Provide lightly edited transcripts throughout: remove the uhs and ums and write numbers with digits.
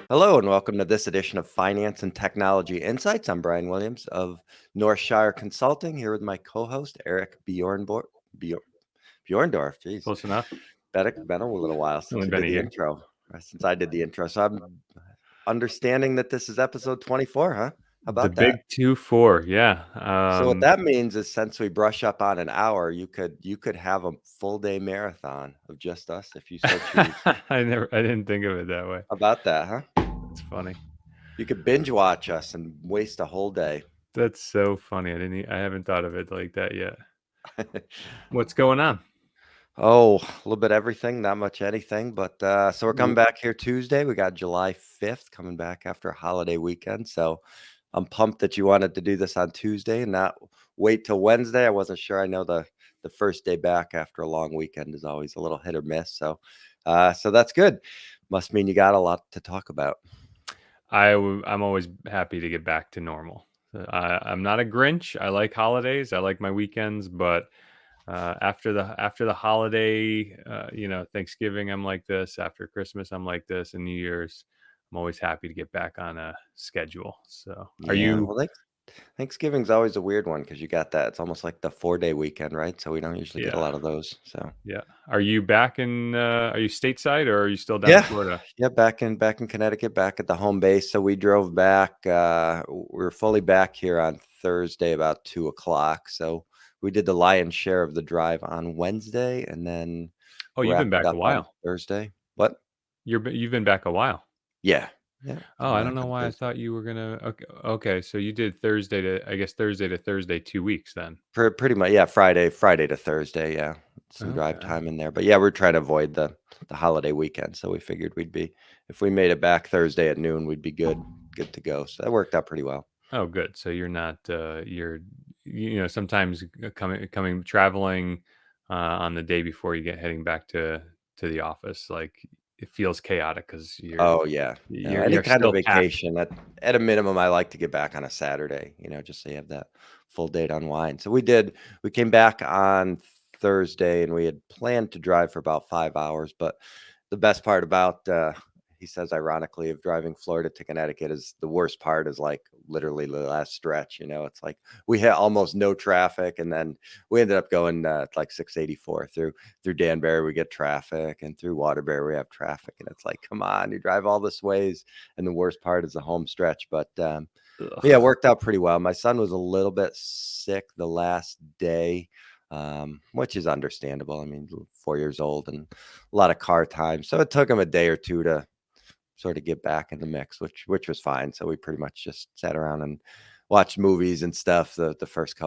Hello and welcome to this edition of Finance and Technology Insights. I'm Brian Williams of Northshire Consulting, here with my co-host Eric Buhrendorf. Jeez, Close enough. Been a little while since Only we been did a the year. intro. Since I did the intro, so I'm understanding that this is episode 24, huh? How about The big 2-4, yeah. So what that means is, since we brush up on an hour, you could have a full day marathon of just us if you so choose. I didn't think of it that way. How about that, huh? It's funny. You could binge watch us and waste a whole day. That's so funny. I haven't thought of it like that yet. What's going on? Oh, a little bit everything, not much anything. But so we're coming back here Tuesday. We got July 5th coming back after a holiday weekend. So I'm pumped that you wanted to do this on Tuesday and not wait till Wednesday. I wasn't sure. I know the first day back after a long weekend is always a little hit or miss. So so that's good. Must mean you got a lot to talk about. I'm always happy to get back to normal. I'm not a Grinch. I like holidays. I like my weekends, but after the holiday, Thanksgiving, I'm like this. After Christmas, I'm like this, and New Year's, I'm always happy to get back on a schedule. So, are you? Well, Thanksgiving's always a weird one because you got that. It's almost like the 4-day weekend, right? So we don't usually get a lot of those. So Yeah. Are you back in? Are you stateside or are you still down in Florida? Yeah, back in Connecticut, back at the home base. So we drove back. We were fully back here on Thursday about 2:00. So we did the lion's share of the drive on Wednesday, and then You've been back a while. Thursday. What? You've been back a while. Yeah. I don't know why I thought you were gonna. Okay, so you did Thursday to Thursday, 2 weeks then. Pretty much, yeah. Friday to Thursday, yeah. Some drive time in there, but yeah, we're trying to avoid the holiday weekend. So we figured if we made it back Thursday at noon, we'd be good to go. So that worked out pretty well. Oh, good. So you're not sometimes coming traveling on the day before you get heading back to the office, like it feels chaotic because Any kind of vacation at a minimum, I like to get back on a Saturday, just so you have that full day to unwind. So we came back on Thursday and we had planned to drive for about 5 hours, but the best part about he says ironically of driving Florida to Connecticut is the worst part is like literally the last stretch. It's like we had almost no traffic, and then we ended up going like 684 through Danbury. We get traffic, and through Waterbury we have traffic, and it's like, come on, you drive all this ways, and the worst part is the home stretch. But yeah, it worked out pretty well. My son was a little bit sick the last day, which is understandable. I mean, 4 years old and a lot of car time, so it took him a day or two to sort of get back in the mix, which was fine. So we pretty much just sat around and watched movies and stuff the first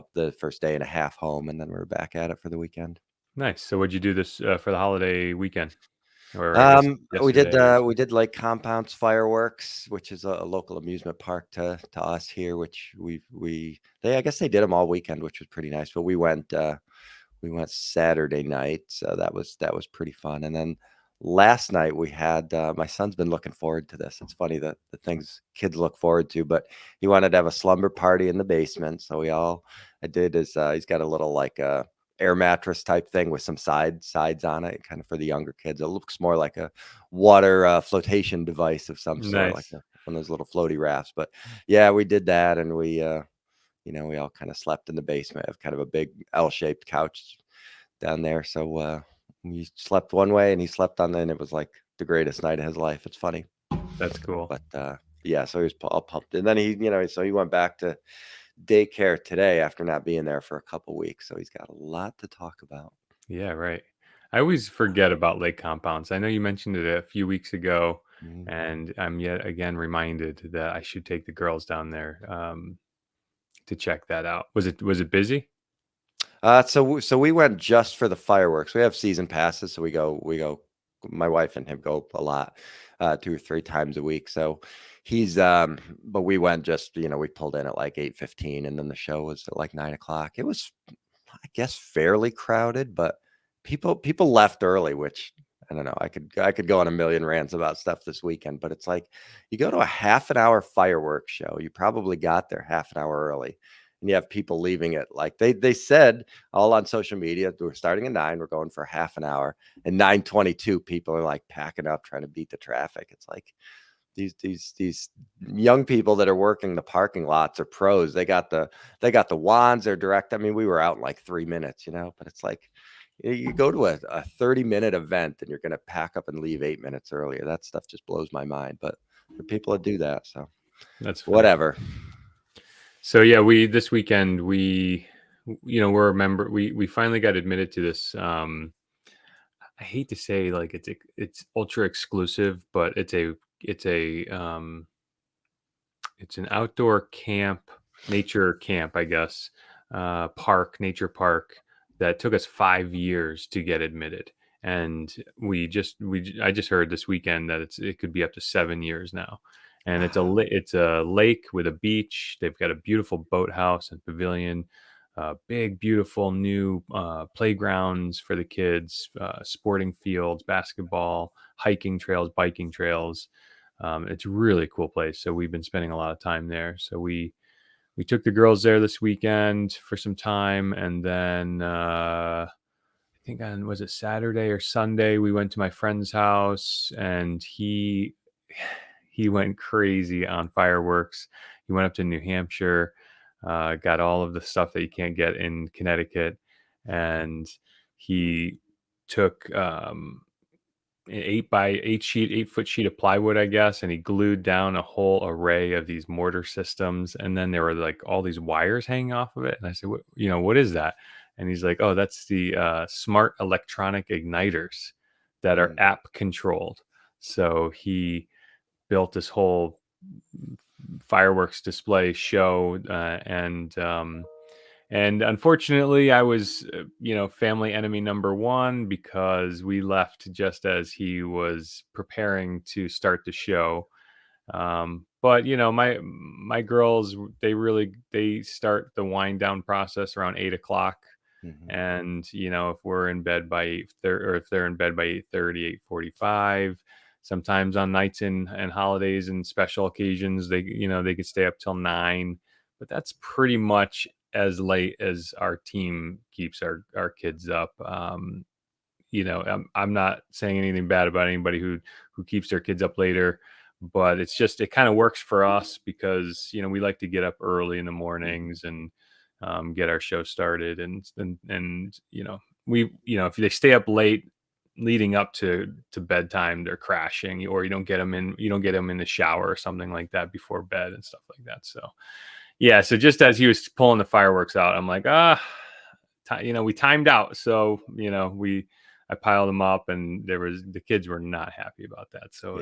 day and a half home, and then we were back at it for the weekend. Nice. So what'd you do this for the holiday weekend? Or we did Lake Compounce fireworks, which is a local amusement park to us here, which I guess they did them all weekend, which was pretty nice. But we went Saturday night, so that was pretty fun. And then last night we had my son's been looking forward to this. It's funny the things kids look forward to, but he wanted to have a slumber party in the basement. So I did is he's got a little like air mattress type thing with some sides on it, kind of for the younger kids. It looks more like a water flotation device of some sort, like one of those little floaty rafts. But yeah, we did that, and we we all kind of slept in the basement. Have kind of a big L-shaped couch down there. So we slept one way and he slept on the, and it was like the greatest night of his life. It's funny. That's cool. But yeah, so he was all pumped. And then he went back to daycare today after not being there for a couple weeks. So he's got a lot to talk about. Yeah, right. I always forget about Lake Compounce. I know you mentioned it a few weeks ago, and I'm yet again reminded that I should take the girls down there to check that out. Was it busy? So we went just for the fireworks. We have season passes, so we go. My wife and him go a lot, 2 or 3 times a week. So he's but we went just we pulled in at like 8:15, and then the show was at like 9:00. It was, I guess, fairly crowded, but people left early, which I don't know. I could go on a million rants about stuff this weekend, but it's like you go to a half an hour fireworks show. You probably got there half an hour early. and you have people leaving it. Like they said all on social media, we're starting at 9, we're going for half an hour, and 9:22 people are like packing up trying to beat the traffic. It's like these young people that are working the parking lots are pros. They got the wands, they're direct. I mean, we were out in like 3 minutes, but it's like you go to a 30-minute event and you're going to pack up and leave 8 minutes earlier. That stuff just blows my mind, but there are people that do that. So that's funny. Whatever. So yeah, this weekend, we're a member, we finally got admitted to this, I hate to say like it's ultra exclusive, but it's an outdoor camp, nature camp, I guess, nature park that took us 5 years to get admitted. And I just heard this weekend that it could be up to 7 years now. And it's a lake with a beach. They've got a beautiful boathouse and pavilion, big, beautiful new playgrounds for the kids, sporting fields, basketball, hiking trails, biking trails. It's a really cool place. So we've been spending a lot of time there. So we took the girls there this weekend for some time. And then I think was it Saturday or Sunday, we went to my friend's house, and he went crazy on fireworks. He went up to New Hampshire, got all of the stuff that you can't get in Connecticut. And he took an 8-foot sheet of plywood, I guess, and he glued down a whole array of these mortar systems. And then there were like all these wires hanging off of it. And I said, what is that? And he's like, oh, that's the smart electronic igniters that are app controlled. So he built this whole fireworks display show, and unfortunately I was family enemy number one, because we left just as he was preparing to start the show. But my girls, they start the wind down process around 8:00. Mm-hmm. And if we're in bed by 8:30, or if they're in bed by 8:30, 8:45, sometimes on nights and holidays and special occasions, they could stay up till 9. But that's pretty much as late as our team keeps our kids up. I'm not saying anything bad about anybody who keeps their kids up later, but it's just, it kind of works for us because we like to get up early in the mornings and get our show started, and if they stay up late leading up to bedtime, they're crashing, or you don't get them in the shower or something like that before bed and stuff like that. So yeah, so just as he was pulling the fireworks out, I'm like, we timed out. So I piled them up, and the kids were not happy about that. So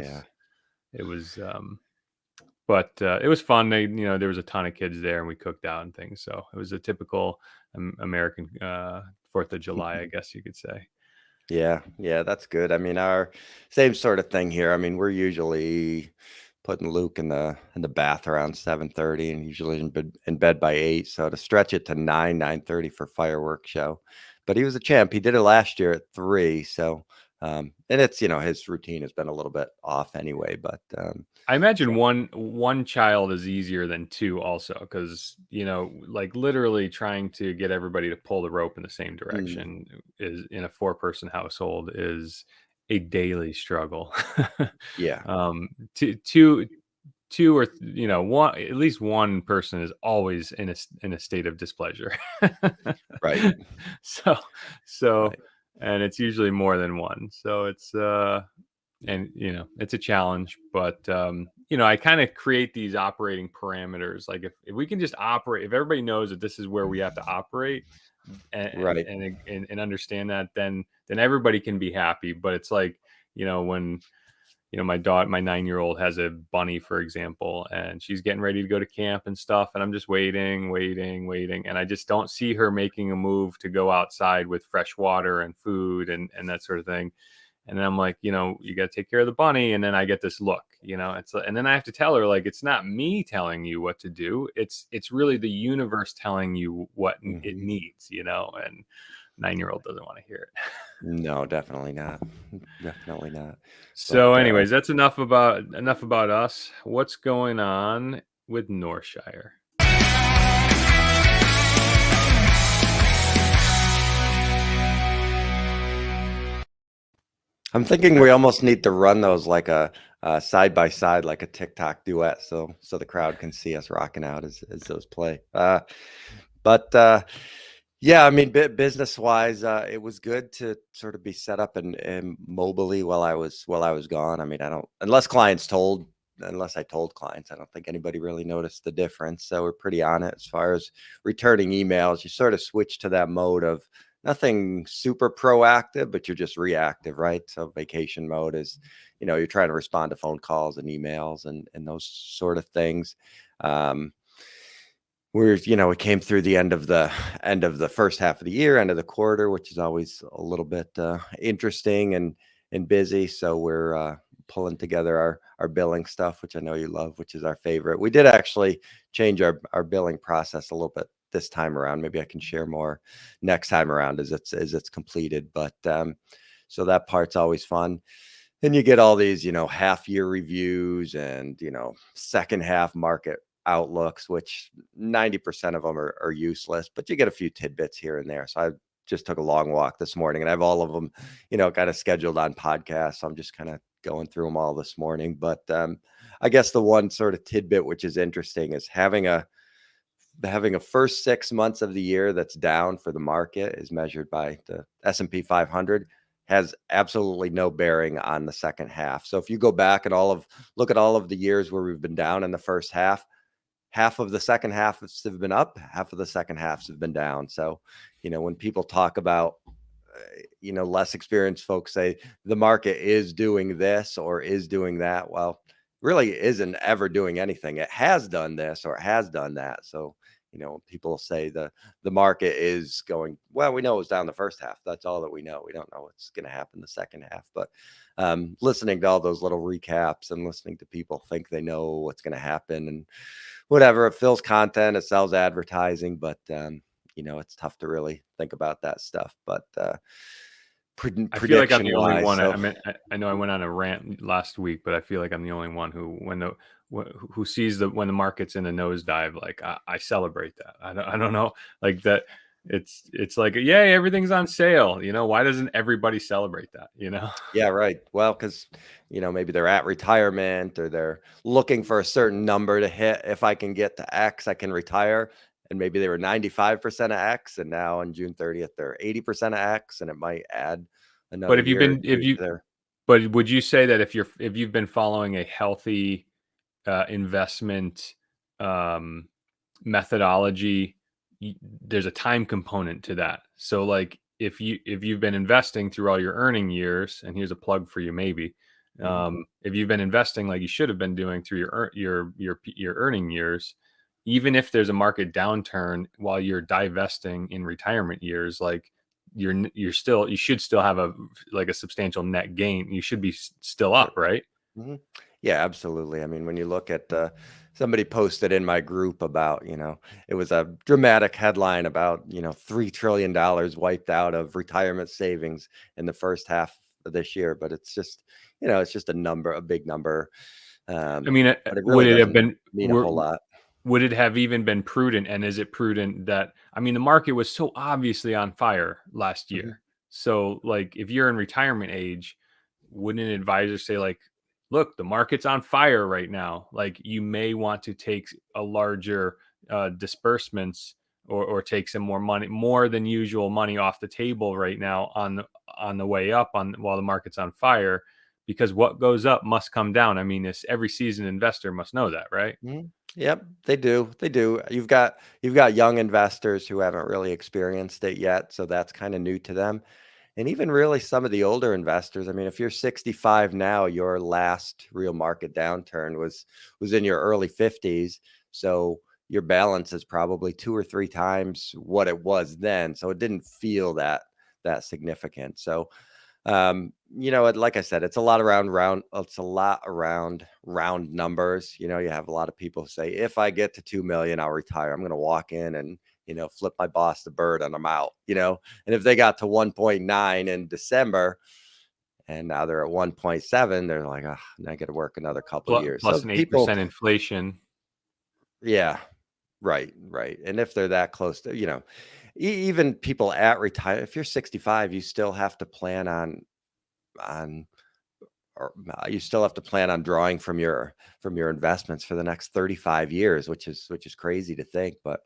it was but it was fun. There was a ton of kids there, and we cooked out and things. So it was a typical American 4th of July, I guess you could say. Yeah, that's good. I mean, our same sort of thing here. I mean, we're usually putting Luke in the bath around 7:30, and usually in bed by 8. So to stretch it to 9:30 for fireworks show, but he was a champ. He did it last year at 3. So and it's his routine has been a little bit off anyway. But I imagine one child is easier than 2 also, because like literally trying to get everybody to pull the rope in the same direction is, in a 4-person household, is a daily struggle. Yeah. Two or one, at least one person is always in a state of displeasure. Right. So right. And it's usually more than one. So it's and it's a challenge, but I kind of create these operating parameters. Like if we can just operate, if everybody knows that this is where we have to operate, and understand that, then everybody can be happy. But it's like when my 9-year-old has a bunny, for example, and she's getting ready to go to camp and stuff, and I'm just waiting, and I just don't see her making a move to go outside with fresh water and food and that sort of thing. And then I'm like, you got to take care of the bunny. And then I get this look, and then I have to tell her, like, it's not me telling you what to do. It's really the universe telling you what it needs, and 9-year-old doesn't want to hear it. No, definitely not. Definitely not. So anyways, that's enough about us. What's going on with Northshire? I'm thinking we almost need to run those like a side by side, like a TikTok duet, so the crowd can see us rocking out as those play. But yeah, I mean, business wise, it was good to sort of be set up and mobily while I was gone. I mean, I don't unless I told clients, I don't think anybody really noticed the difference. So we're pretty on it as far as returning emails. You sort of switch to that mode of nothing super proactive, but you're just reactive, right? So vacation mode is, you're trying to respond to phone calls and emails and those sort of things. We came through the end of the first half of the year, end of the quarter, which is always a little bit interesting and busy. So we're pulling together our billing stuff, which I know you love, which is our favorite. We did actually change our billing process a little bit this time around. Maybe I can share more next time around as it's completed. But so that part's always fun. And you get all these, half year reviews and, second half market outlooks, which 90% of them are useless, but you get a few tidbits here and there. So I just took a long walk this morning and I have all of them, kind of scheduled on podcasts. So I'm just kind of going through them all this morning. But I guess the one sort of tidbit, which is interesting, is having a first 6 months of the year that's down for the market is measured by the S&P 500 has absolutely no bearing on the second half. So if you go back and look at all of the years where we've been down in the first half of the second half have been up, half of the second halves have been down. So, when people talk about, less experienced folks say the market is doing this or is doing that, well, really isn't ever doing anything. It has done this or it has done that. So, people say the market is going, well, we know it was down the first half. That's all that we know. We don't know what's going to happen the second half. But listening to all those little recaps and listening to people think they know what's going to happen and whatever, it fills content, it sells advertising, but it's tough to really think about that stuff. But I feel like I'm the only one. So, I know I went on a rant last week, but I feel like I'm the only one who, who sees when the market's in a nosedive, like I celebrate that. I don't know, like that. It's like, yay, everything's on sale. Why doesn't everybody celebrate that? Yeah, right. Well, because maybe they're at retirement or they're looking for a certain number to hit. If I can get to X, I can retire. And maybe they were 95% of X, and now on June 30th they're 80% of X, and it might add another But year or two to their. but would you say that if you've been following a healthy investment methodology, there's a time component to that. So like if you've been investing through all your earning years, and here's a plug for you, maybe if you've been investing like you should have been doing through your earning years, even if there's a market downturn while you're divesting in retirement years, like you should still have a substantial net gain. You should be still up, right? Mm-hmm. Yeah, absolutely. I mean, when you look at somebody posted in my group about, it was a dramatic headline about, $3 trillion wiped out of retirement savings in the first half of this year. But it's just, it's just a big number. I mean, but it would really it have doesn't been mean a whole lot. would it have even been prudent? And is it prudent that, I mean, the market was so obviously on fire last Mm-hmm. year. So like if you're in retirement age, wouldn't an advisor say like, look, the market's on fire right now. Like you may want to take a larger disbursements or take some more than usual money off the table right now on the way up while the market's on fire, because what goes up must come down. I mean, every seasoned investor must know that, right? Mm-hmm. Yep, they do. They do. You've got young investors who haven't really experienced it yet, so that's kind of new to them. And even really some of the older investors. I mean, if you're 65 now, your last real market downturn was in your early 50s. So your balance is probably 2 or 3 times what it was then. So it didn't feel that significant. So like I said, it's a lot around round numbers. You have a lot of people say, if I get to 2 million, I'll retire. I'm going to walk in and, flip my boss the bird and I'm out, and if they got to 1.9 in December and now they're at 1.7, they're like, oh, I got to work another couple of years. Plus So an people, 8% inflation. yeah, right. And if they're that close to, even people at retire, if you're 65, you still have to plan on on, or you still have to plan on drawing from your investments for the next 35 years, which is crazy to think. But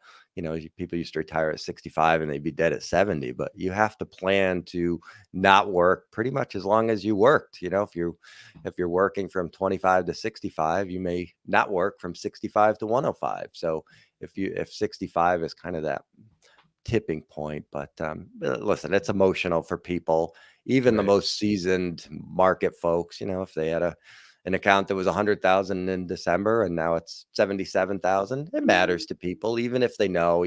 people used to retire at 65 and they'd be dead at 70. But you have to plan to not work pretty much as long as you worked. If you're working from 25 to 65, you may not work from 65 to 105. So if 65 is kind of that tipping point. But listen, it's emotional for people, even the most seasoned market folks. If they had an account that was 100,000 in December and now it's 77,000, it matters to people, even if they know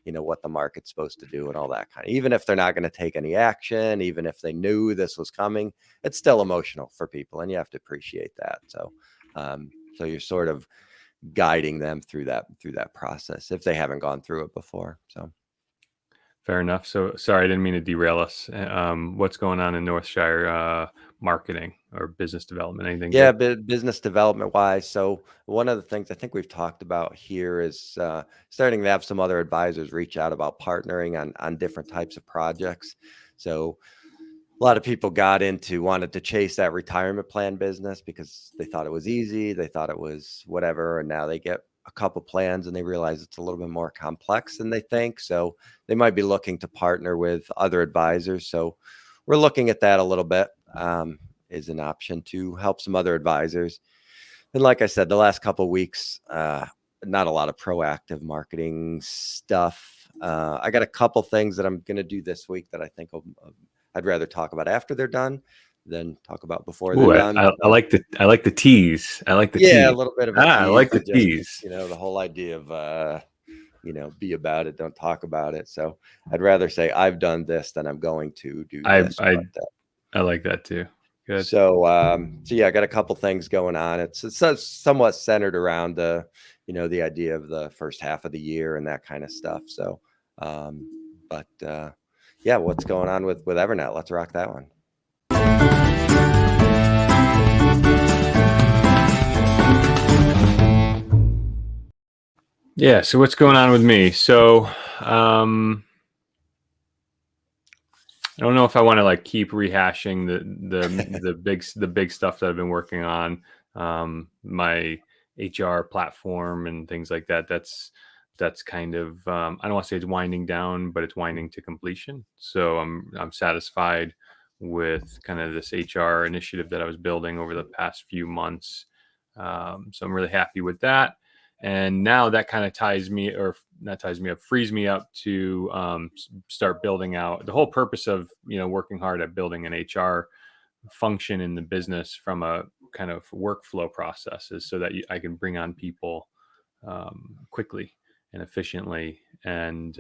what the market's supposed to do and all that kind of, even if they're not going to take any action, even if they knew this was coming, it's still emotional for people, and you have to appreciate that. So you're sort of guiding them through that process if they haven't gone through it before. So fair enough. So sorry, I didn't mean to derail us. What's going on in Northshire, marketing or business development? Anything? Yeah, business development wise. So one of the things I think we've talked about here is starting to have some other advisors reach out about partnering on different types of projects. So a lot of people wanted to chase that retirement plan business because they thought it was easy. They thought it was whatever. And now they get a couple plans and they realize it's a little bit more complex than they think. So they might be looking to partner with other advisors. So we're looking at that a little bit, is an option to help some other advisors. And like I said, the last couple of weeks, not a lot of proactive marketing stuff. I got a couple things that I'm going to do this week that I think I'd rather talk about after they're done than talk about before they're done. I like the tease. I like the tease. A little bit of a tease. I like the tease. The whole idea of be about it, don't talk about it. So I'd rather say I've done this than I'm going to do this. I like that too. Good. So yeah, I got a couple things going on. It's somewhat centered around the idea of the first half of the year and that kind of stuff. So but yeah, what's going on with EVERNET? Let's rock that one. Yeah. So what's going on with me? So I don't know if I want to keep rehashing the big stuff that I've been working on, my HR platform and things like that. That's kind of I don't want to say it's winding down, but it's winding to completion. So I'm satisfied with kind of this HR initiative that I was building over the past few months. So I'm really happy with that. And now that kind of frees me up to start building out. The whole purpose of working hard at building an HR function in the business from a kind of workflow process is so that I can bring on people quickly and efficiently. And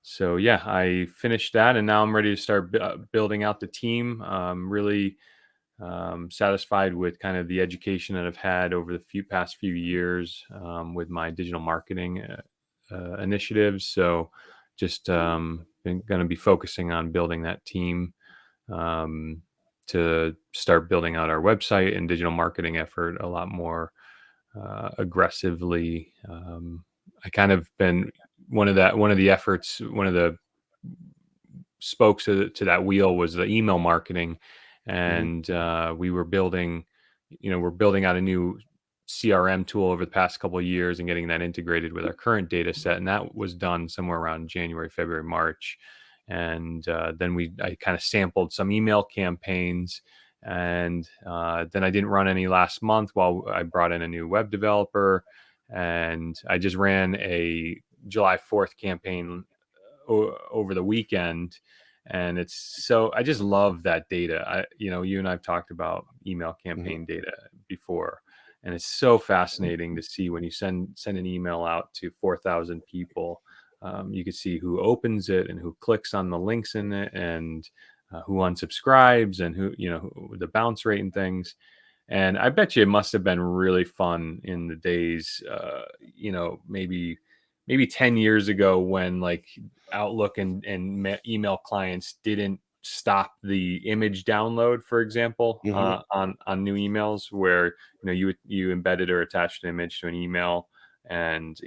so yeah, I finished that, and now I'm ready to start building out the team. Really satisfied with kind of the education that I've had over the past few years with my digital marketing initiatives. So just going to be focusing on building that team to start building out our website and digital marketing effort a lot more aggressively. I kind of been one of the spokes to that wheel was the email marketing. And we're building out a new CRM tool over the past couple of years and getting that integrated with our current data set. And that was done somewhere around January, February, March. And then I kind of sampled some email campaigns. And then I didn't run any last month while I brought in a new web developer. And I just ran a July 4th campaign over the weekend. And I just love that data. You and I've talked about email campaign data before, and it's so fascinating to see when you send an email out to 4,000 people, you can see who opens it and who clicks on the links in it, and who unsubscribes, and who the bounce rate and things. And I bet you it must have been really fun in the days, maybe 10 years ago when Outlook and email clients didn't stop the image download, for example, on new emails, where you embedded or attached an image to an email, and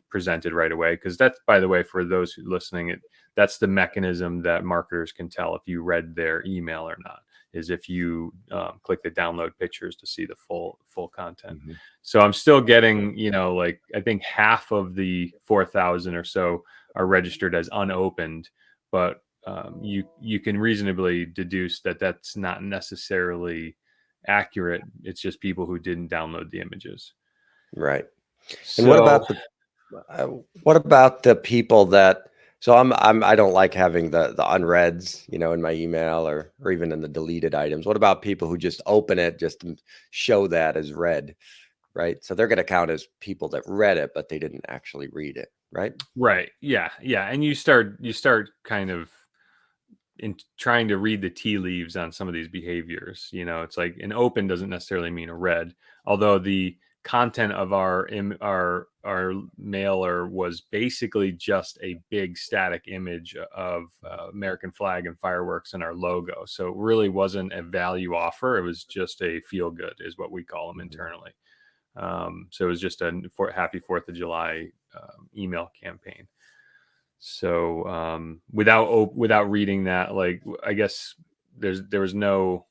presented right away. Because that's, by the way, for those who listening, that's the mechanism that marketers can tell if you read their email or not, is if you click the download pictures to see the full content. Mm-hmm. So I'm still getting, like I think half of the 4,000 or so are registered as unopened, but you can reasonably deduce that that's not necessarily accurate. It's just people who didn't download the images. Right. So, And what about the people that? So I don't like having the unreads, in my email or even in the deleted items. What about people who just open it just to show that as read, right? So they're going to count as people that read it, but they didn't actually read it, right? Right. Yeah. And you start kind of in trying to read the tea leaves on some of these behaviors. It's like an open doesn't necessarily mean a read, although the content of our mailer was basically just a big static image of American flag and fireworks and our logo. So it really wasn't a value offer. It was just a feel good, is what we call them internally. So it was just a happy 4th of July email campaign. So without reading that, like, I guess there was no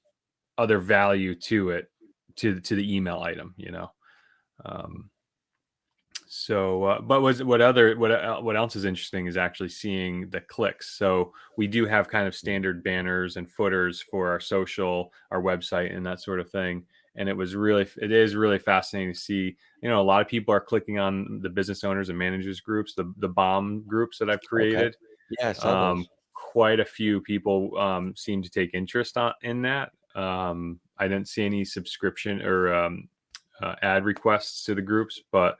other value to it, to the email item, but what else is interesting is actually seeing the clicks. So we do have kind of standard banners and footers for our social, our website, and that sort of thing. And it is really fascinating to see, a lot of people are clicking on the business owners and managers groups, the bomb groups that I've created. Okay. Yeah, I saw those. Quite a few people seem to take interest in that. I didn't see any subscription or ad requests to the groups, but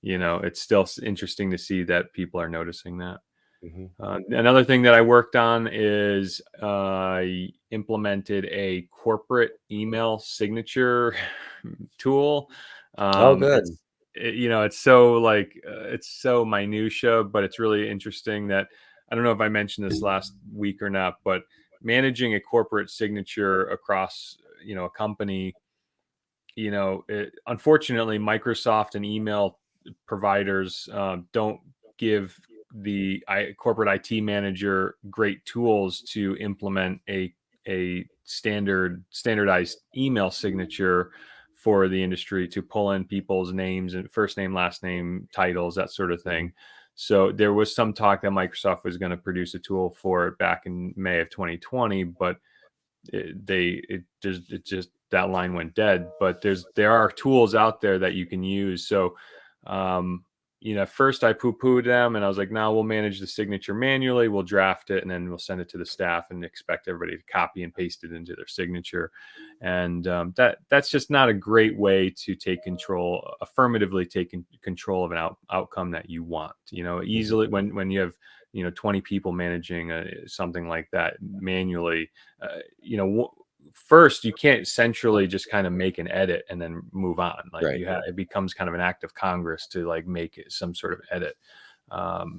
it's still interesting to see that people are noticing that. Mm-hmm. Another thing that I worked on is I implemented a corporate email signature tool. Good. It's so it's so minutia, but it's really interesting that, I don't know if I mentioned this last week or not, but managing a corporate signature across, a company, unfortunately, Microsoft and email providers don't give the corporate IT manager great tools to implement a standardized email signature for the industry, to pull in people's names and first name, last name, titles, that sort of thing. So there was some talk that Microsoft was going to produce a tool for it back in May of 2020, but it just that line went dead. But there are tools out there that you can use. So first I poo-pooed them, and I was like, no, we'll manage the signature manually, we'll draft it, and then we'll send it to the staff and expect everybody to copy and paste it into their signature. And that's just not a great way to affirmatively take control of an outcome that you want. Easily, when you have 20 people managing something like that manually, first, you can't centrally just kind of make an edit and then move on. It becomes kind of an act of Congress to make it some sort of edit.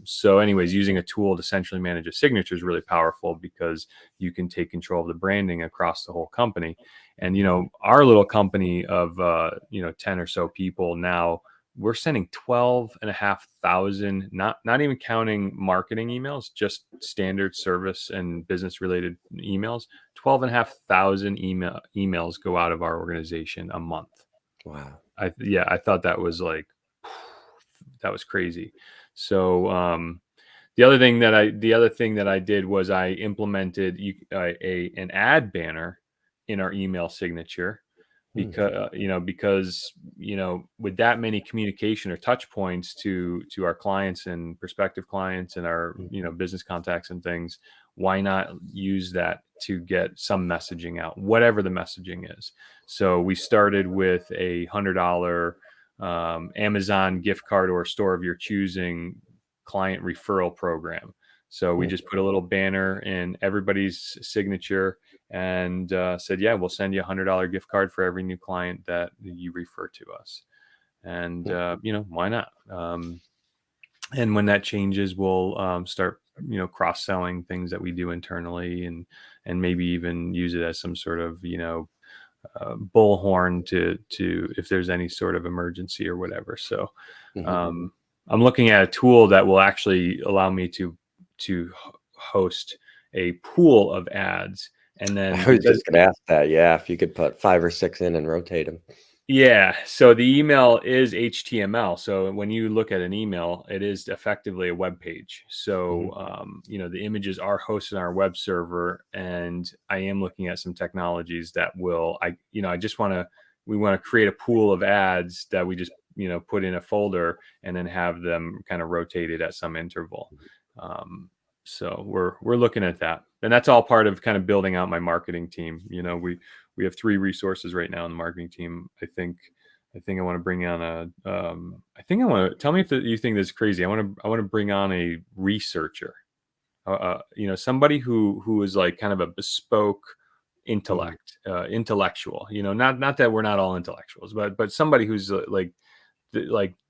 So anyways, using a tool to centrally manage a signature is really powerful, because you can take control of the branding across the whole company. And, our little company of, 10 or so people now, we're sending 12,500, not even counting marketing emails, just standard service and business related emails. 12,500 emails go out of our organization a month. Wow. I thought that was that was crazy. So the other thing that I did was I implemented an ad banner in our email signature, because with that many communication or touch points to our clients and prospective clients and our business contacts and things, why not use that to get some messaging out, whatever the messaging is. So we started with a $100 Amazon gift card or store of your choosing client referral program. So we just put a little banner in everybody's signature and said, yeah, we'll send you a $100 gift card for every new client that you refer to us. And, why not? And when that changes, we'll start, cross-selling things that we do internally, and maybe even use it as some sort of, bullhorn to if there's any sort of emergency or whatever. So Mm-hmm. I'm looking at a tool that will actually allow me to host a pool of ads, and then I was just going to ask that. Yeah, if you could put 5 or 6 in and rotate them. yeah, so the email is HTML. So when you look at an email, it is effectively a web page. So the images are hosted on our web server, and I am looking at some technologies that will we want to create a pool of ads that we just put in a folder and then have them kind of rotated at some interval. So we're looking at that, and that's all part of kind of building out my marketing team. We have 3 resources right now in the marketing team. I think I want to bring on tell me if you think this is crazy. I want to bring on a researcher, somebody who is like kind of a bespoke intellectual, not that we're not all intellectuals, but somebody who's like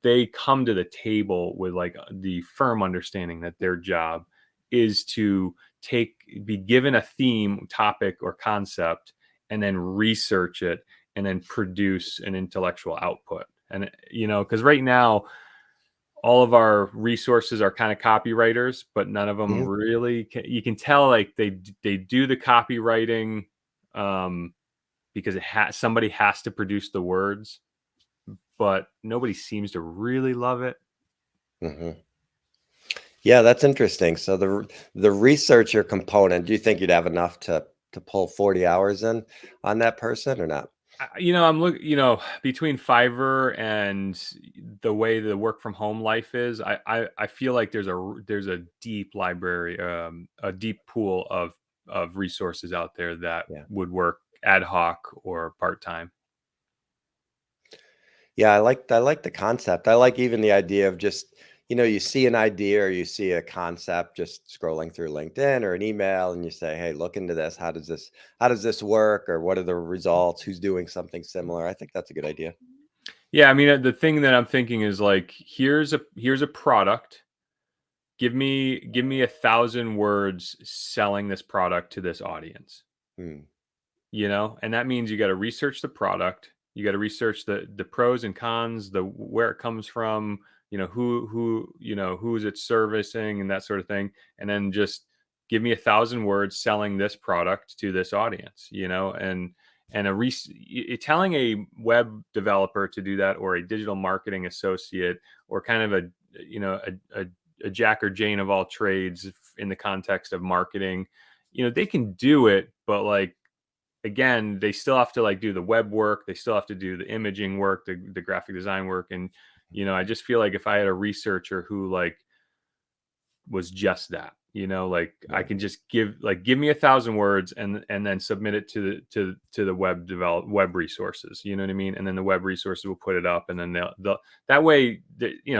they come to the table with like the firm understanding that their job is to be given a theme, topic, or concept, and then research it and then produce an intellectual output. And because right now all of our resources are kind of copywriters, but none of them really you can tell like they do the copywriting because somebody has to produce the words, but nobody seems to really love it. Mm-hmm. Yeah, that's interesting. So the researcher component, do you think you'd have enough to pull 40 hours in on that person or not? I'm looking, between Fiverr and the way the work from home life is, I feel like there's a deep library, a deep pool of resources out there that would work ad hoc or part-time. Yeah, I like the concept. I like even the idea of just, you see an idea or you see a concept just scrolling through LinkedIn or an email and you say, "Hey, look into this. How does this work? Or what are the results? Who's doing something similar?" I think that's a good idea. Yeah, I mean, the thing that I'm thinking is like, here's a product. Give me 1,000 words selling this product to this audience. Hmm. And that means you got to research the product. You got to research the pros and cons, where it comes from, who's it servicing and that sort of thing. And then just give me 1,000 words selling this product to this audience, and telling a web developer to do that, or a digital marketing associate, or kind of a Jack or Jane of all trades in the context of marketing, they can do it, but like, again, they still have to like do the web work. They still have to do the imaging work, the graphic design work. And, I just feel like if I had a researcher who like was just that, I can just give me 1,000 words and then submit it to the web resources, you know what I mean? And then the web resources will put it up, and then they'll that way,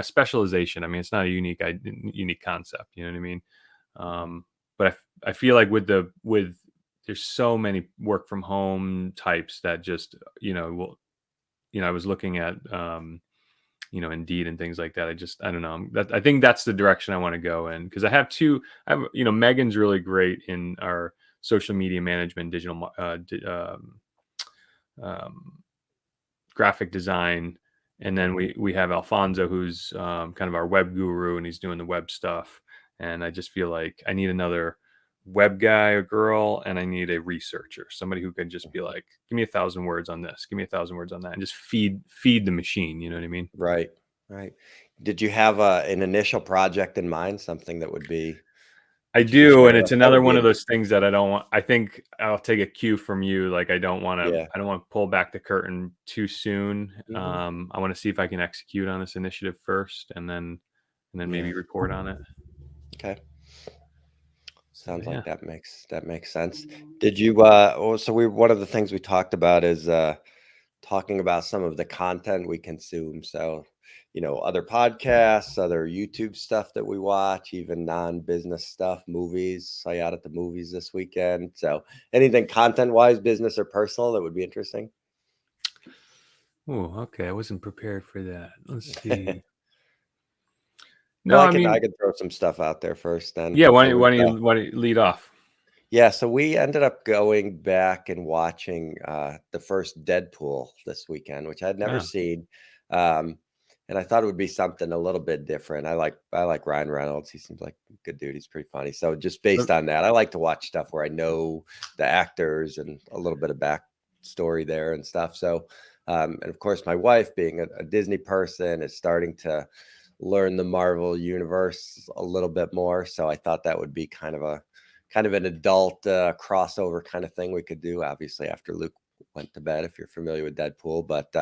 specialization. I mean, it's not a unique concept, you know what I mean? But I feel like with there's so many work from home types that just, I was looking at, Indeed and things like that. I don't know. I think that's the direction I want to go in, because I have Megan's really great in our social media management, digital, graphic design. And then we have Alfonso, who's kind of our web guru, and he's doing the web stuff. And I just feel like I need another web guy or girl, and I need a researcher, somebody who can just be like, give me 1,000 words on this, give me 1,000 words on that, and just feed the machine. You know what I mean? Right. Did you have an initial project in mind, something that would be? I That you could do, share and with it's us? That another would be one of those interesting. things that I don't want. I think I'll take a cue from you. Like, I don't want Yeah. to pull back the curtain too soon. I want to see if I can execute on this initiative first, and then maybe report on it. Okay. Sounds Yeah. like that makes sense. Did you so one of the things we talked about is talking about some of the content we consume. So, other podcasts, other YouTube stuff that we watch, even non-business stuff, movies. Saw you out at the movies this weekend. So anything content-wise, business or personal, that would be interesting? Oh, okay. I wasn't prepared for that. Let's see. Well, No, I I can mean, throw some stuff out there first then. yeah. So we've Why don't you lead off? Yeah, so we ended up going back and watching the first Deadpool this weekend, which I'd never Yeah. seen. Um, and I thought it would be something a little bit different. I like Ryan Reynolds. He seems like a good dude. He's pretty funny. So just based on that, I like to watch stuff where I know the actors and a little bit of backstory there and stuff. So and of course my wife, being a Disney person, is starting to learn the Marvel universe a little bit more. So I thought that would be kind of an adult crossover kind of thing we could do. Obviously, after Luke went to bed, if you're familiar with Deadpool, but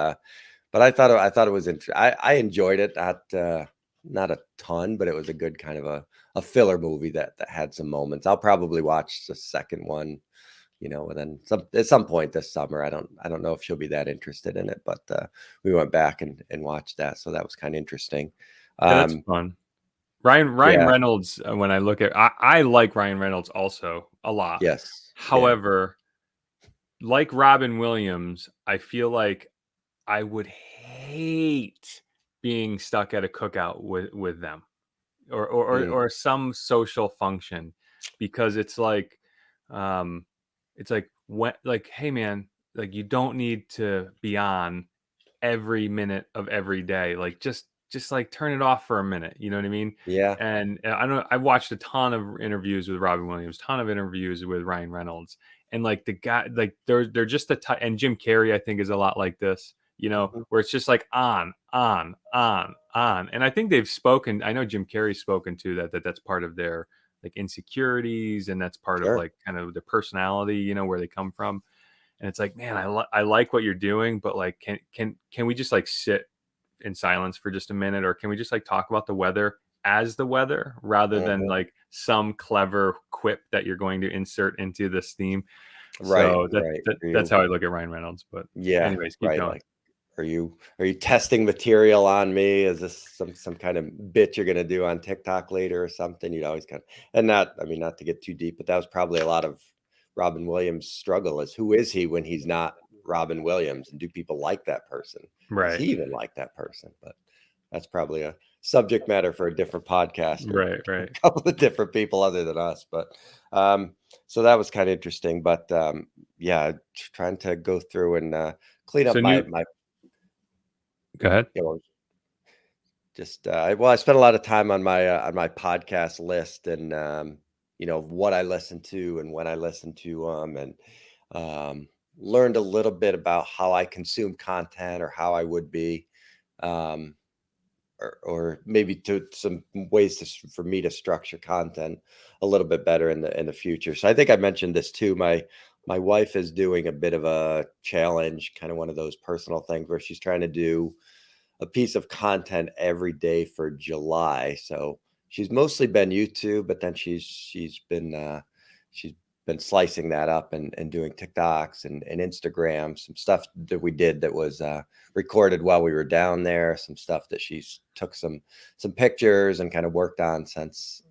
I thought it was interesting. I enjoyed it, not a ton, but it was a good kind of a filler movie that had some moments. I'll probably watch the second one, and then at some point this summer. I don't know if she'll be that interested in it, but we went back and watched that, so that was kind of interesting. Yeah, that's Um, fun. Ryan yeah, Reynolds, when I look at I like Ryan Reynolds also a lot. yes, yeah, However, like Robin Williams, I feel like I would hate being stuck at a cookout with them, mm, or some social function, because um it's like, when, like, hey man, like, you don't need to be on every minute of every day. Like, just like, turn it off for a minute. You know what I mean? yeah, And I don't. I've watched a ton of interviews with Robin Williams, ton of interviews with Ryan Reynolds, and like the guy, like they're just the type. And Jim Carrey, I think, is a lot like this. mhm, Where it's just like on, on, on, on. And I think they've spoken. I know Jim Carrey's spoken to that's part of their, like, insecurities, and that's part of, sure, like, kind of their personality. Where they come from. And it's like, man, I like what you're doing, but, like, can we just, like, sit in silence for just a minute, or can we just, like, talk about the weather as the weather, rather than, mhm. like, some clever quip that you're going to insert into this theme. Right, So right. that's how I look at Ryan Reynolds. But Yeah, anyways, keep right. going. Like, are you testing material on me? Is this some kind of bit you're gonna do on TikTok later or something? You'd always kind of, and not, I mean, not to get too deep, but that was probably a lot of Robin Williams' struggle, is who is he when he's not Robin Williams, and do people like that person? Does he Right. even like that person? But that's probably a subject matter for a different podcast, or Right. a Right. couple of different people other than us. But um, so that was kind of interesting. But yeah, trying to go through and clean up So my new. my Go ahead. you know just well, I spent a lot of time on my podcast list, and what I listen to and when I listen to them, and um learned a little bit about how I consume content, or how I would be, um or maybe to some ways for me to structure content a little bit better in the future. So I think I mentioned this too. My wife is doing a bit of a challenge, kind of one of those personal things, where she's trying to do a piece of content every day for July. So she's mostly been YouTube, but then she's been slicing that up and doing TikToks and Instagram, some stuff that we did that was recorded while we were down there, some stuff that she's took some pictures and kind of worked on since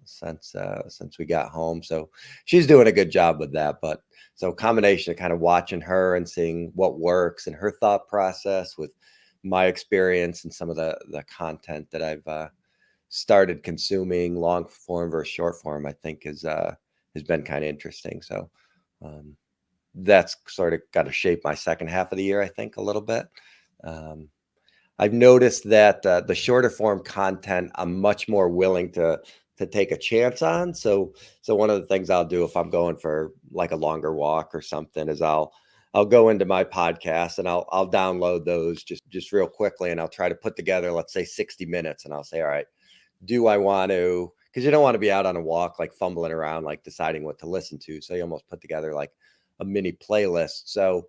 we got home. So she's doing a good job with that. But so combination of kind of watching her and seeing what works and her thought process with my experience and some of the content that I've started consuming, long form versus short form, I think has been kind of interesting. So um, that's sort of got to shape my second half of the year, I think, a little bit. Um, I've noticed that the shorter form content, I'm much more willing to take a chance on. So one of the things I'll do if I'm going for like a longer walk or something is I'll go into my podcast and I'll download those just real quickly, and I'll try to put together, let's say, 60 minutes, and I'll say, all right, do I want to, because you don't want to be out on a walk like fumbling around, like deciding what to listen to. So you almost put together like a mini playlist. So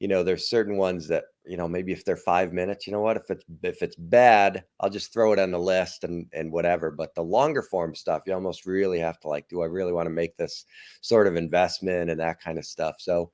there's certain ones that, maybe if they're 5 minutes, you know what, if it's bad, I'll just throw it on the list and whatever. But the longer form stuff, you almost really have to, like, do I really want to make this sort of investment and that kind of stuff? So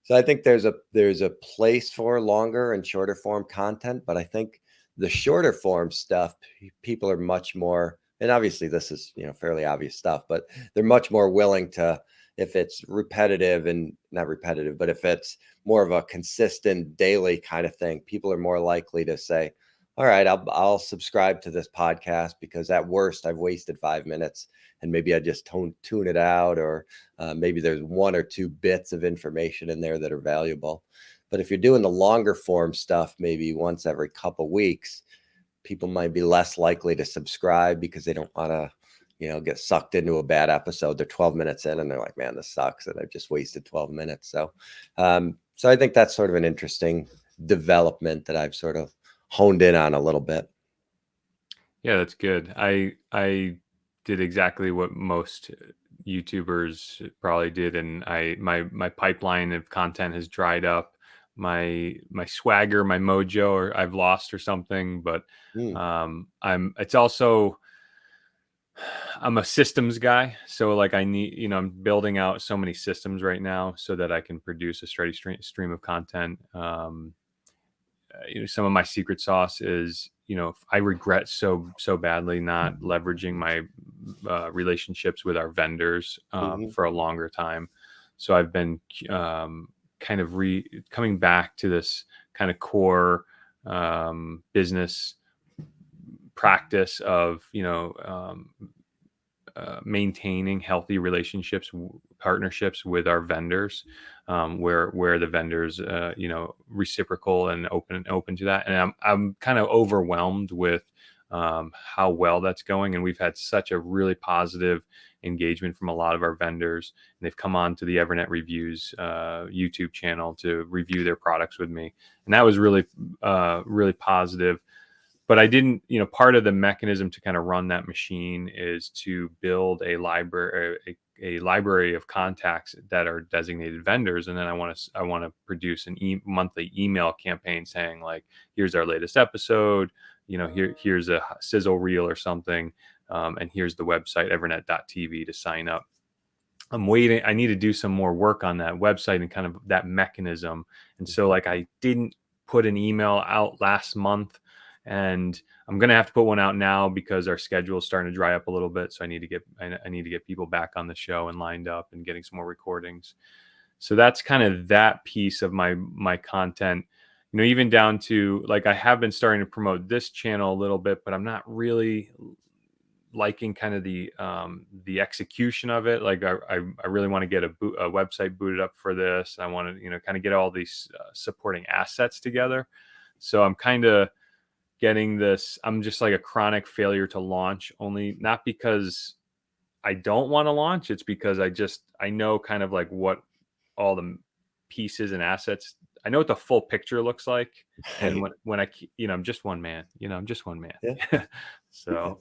I think there's a place for longer and shorter form content, but I think the shorter form stuff, people are much more, and obviously this is, fairly obvious stuff, but they're much more willing to, if it's repetitive, and not repetitive, but if it's more of a consistent daily kind of thing, people are more likely to say, all right, I'll subscribe to this podcast because at worst I've wasted 5 minutes, and maybe I just tune it out, or maybe there's one or two bits of information in there that are valuable. But if you're doing the longer form stuff, maybe once every couple weeks, people might be less likely to subscribe because they don't want to, get sucked into a bad episode. They're 12 minutes in and they're like, man, this sucks, and I've just wasted 12 minutes. So I think that's sort of an interesting development that I've sort of honed in on a little bit. Yeah, that's good. I did exactly what most YouTubers probably did, and my pipeline of content has dried up. My swagger, my mojo, or I've lost or something. But it's also, I'm a systems guy, so like I need, I'm building out so many systems right now so that I can produce a steady stream of content. Some of my secret sauce is, I regret so badly not leveraging my relationships with our vendors for a longer time. So I've been kind of coming back to this kind of core business practice of, maintaining healthy relationships, partnerships with our vendors, where the vendors, reciprocal and open to that. And I'm kind of overwhelmed with how well that's going. And we've had such a really positive engagement from a lot of our vendors. And they've come on to the EVERNET Reviews YouTube channel to review their products with me. And that was really, really positive. But I didn't, part of the mechanism to kind of run that machine is to build a library of contacts that are designated vendors. And then I want to produce an monthly email campaign saying, like, here's our latest episode, here's a sizzle reel or something. And here's the website, evernet.tv, to sign up. I'm waiting. I need to do some more work on that website and kind of that mechanism. And so, like, I didn't put an email out last month, and I'm going to have to put one out now because our schedule is starting to dry up a little bit. So I need to get people back on the show and lined up and getting some more recordings. So that's kind of that piece of my content, even down to, like, I have been starting to promote this channel a little bit, but I'm not really liking kind of the execution of it. Like I really want to get a website booted up for this. I want to, kind of get all these supporting assets together. So I'm kind of getting this. I'm just like a chronic failure to launch, only not because I don't want to launch. It's because I know kind of like what all the pieces and assets, I know what the full picture looks like. Right. And when I, I'm just one man, I'm just one man. Yeah. So.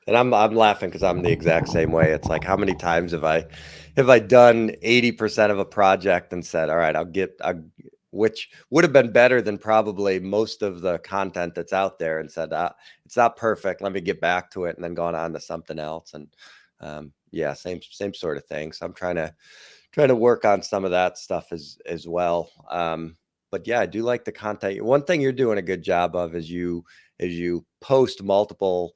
And I'm laughing because I'm the exact same way. It's like, how many times have I done 80% of a project and said, all right, which would have been better than probably most of the content that's out there, and said, it's not perfect, let me get back to it, and then gone on to something else. And yeah, same sort of thing. So I'm trying to work on some of that stuff as well. But yeah, I do like the content. One thing you're doing a good job of is you post multiple,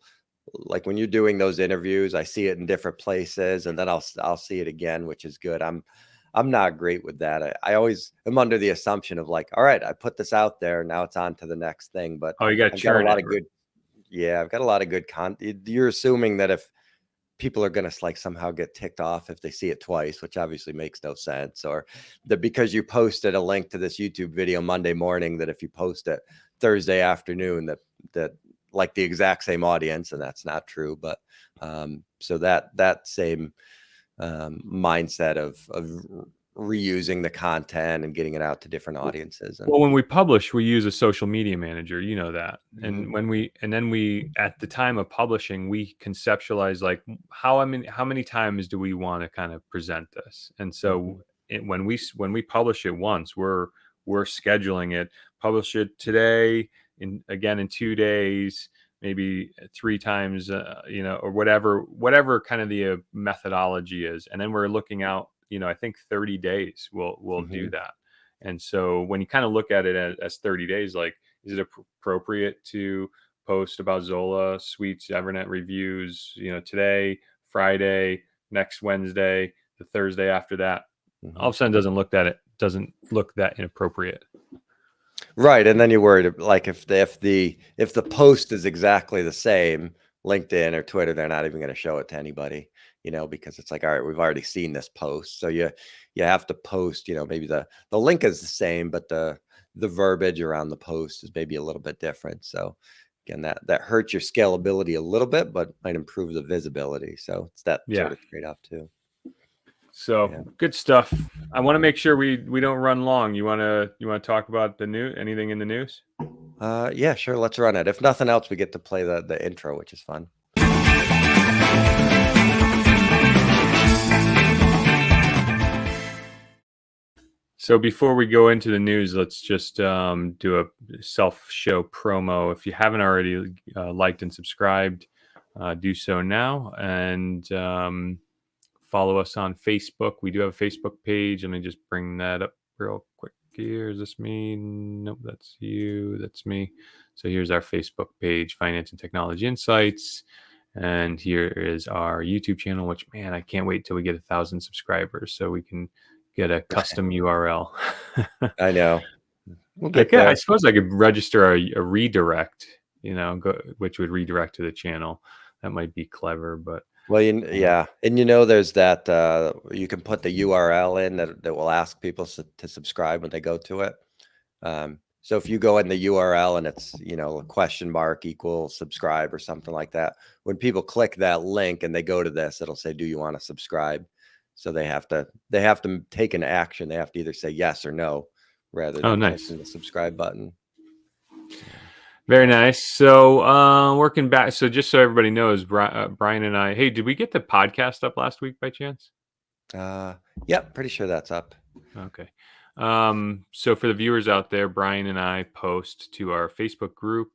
like when you're doing those interviews, I see it in different places, and then I'll see it again, which is good. I'm not great with that. I always am under the assumption of, like, all right, I put this out there, now it's on to the next thing. But Oh, you got to churn it. I've got a lot of good content. You're assuming that if people are going to, like, somehow get ticked off if they see it twice, which obviously makes no sense, or that because you posted a link to this YouTube video Monday morning, that if you post it Thursday afternoon, that like the exact same audience, and that's not true. But so that same mindset of reusing the content and getting it out to different audiences. Well, when we publish, we use a social media manager, that. And then we, at the time of publishing, we conceptualize, like, how many times do we want to kind of present this? And so when we publish it once, we're scheduling it, publish it today, again in 2 days, maybe 3 times, or whatever kind of the methodology is. And then we're looking out, I think 30 days we'll do that. And so when you kind of look at it as 30 days, like, is it appropriate to post about Zola Suites EVERNET reviews, today, Friday, next Wednesday, the Thursday after that? All of a sudden doesn't look that inappropriate. Right, and then you're worried like if the post is exactly the same, LinkedIn or Twitter, they're not even gonna show it to anybody, because it's like, all right, we've already seen this post. So you have to post, maybe the link is the same, but the verbiage around the post is maybe a little bit different. So again, that hurts your scalability a little bit, but might improve the visibility. So it's that Yeah. sort of trade-off too. So Yeah. good stuff. I want to make sure we don't run long. You want to talk about the new anything in the news? Yeah, sure. Let's run it. If nothing else, we get to play the intro, which is fun. So before we go into the news, let's just do a self-show promo. If you haven't already liked and subscribed, do so now, and follow us on Facebook. We do have a Facebook page. Let me just bring that up real quick here. Is this me? Nope, that's you. That's me. So here's our Facebook page, Finance and Technology Insights. And here is our YouTube channel, which, man, I can't wait till we get 1,000 subscribers so we can get a custom URL. I know. We'll get I there. suppose I could register a redirect, which would redirect to the channel. That might be clever, but Well, yeah, and there's that you can put the URL in that will ask people to subscribe when they go to it. So if you go in the URL and it's a question mark equal subscribe or something like that, when people click that link and they go to this, it'll say, "Do you want to subscribe?" So they have to take an action. They have to either say yes or no, rather than clicking the subscribe button. Very nice. So working back. So just so everybody knows, Brian and I. Hey, did we get the podcast up last week by chance? Yep, pretty sure that's up. Okay. So for the viewers out there, Brian and I post to our Facebook group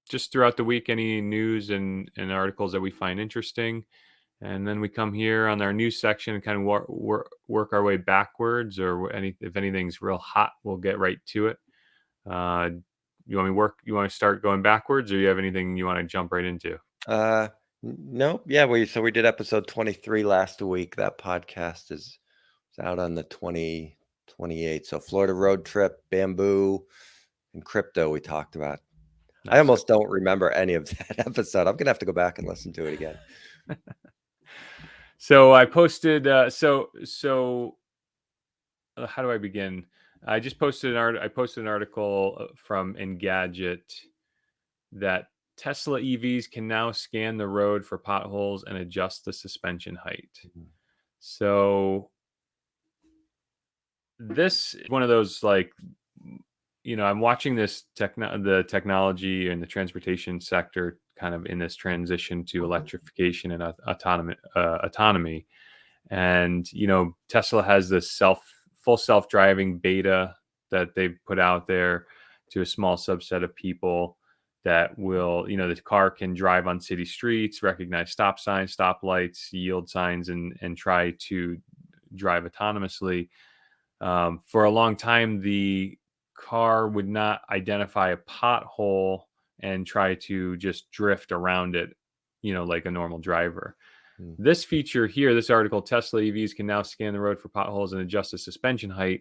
just throughout the week any news and articles that we find interesting. And then we come here on our news section and kind of work our way backwards, or if anything's real hot, we'll get right to it. You want to start going backwards, or you have anything you want to jump right into? No. Yeah, we did episode 23 last week. That podcast is out on the 28th. So Florida road trip, bamboo, and crypto we talked about. Nice. I almost don't remember any of that episode. I'm gonna have to go back and listen to it again. So I posted. How do I begin? I just posted I posted an article from Engadget that Tesla EVs can now scan the road for potholes and adjust the suspension height. Mm-hmm. So this is one of those, like, I'm watching this the technology and the transportation sector kind of in this transition to electrification and autonomy. And, Tesla has this full self-driving beta that they've put out there to a small subset of people that will, the car can drive on city streets, recognize stop signs, stop lights, yield signs, and try to drive autonomously. For a long time, the car would not identify a pothole and try to just drift around it, like a normal driver. This feature here, this article, Tesla EVs can now scan the road for potholes and adjust the suspension height.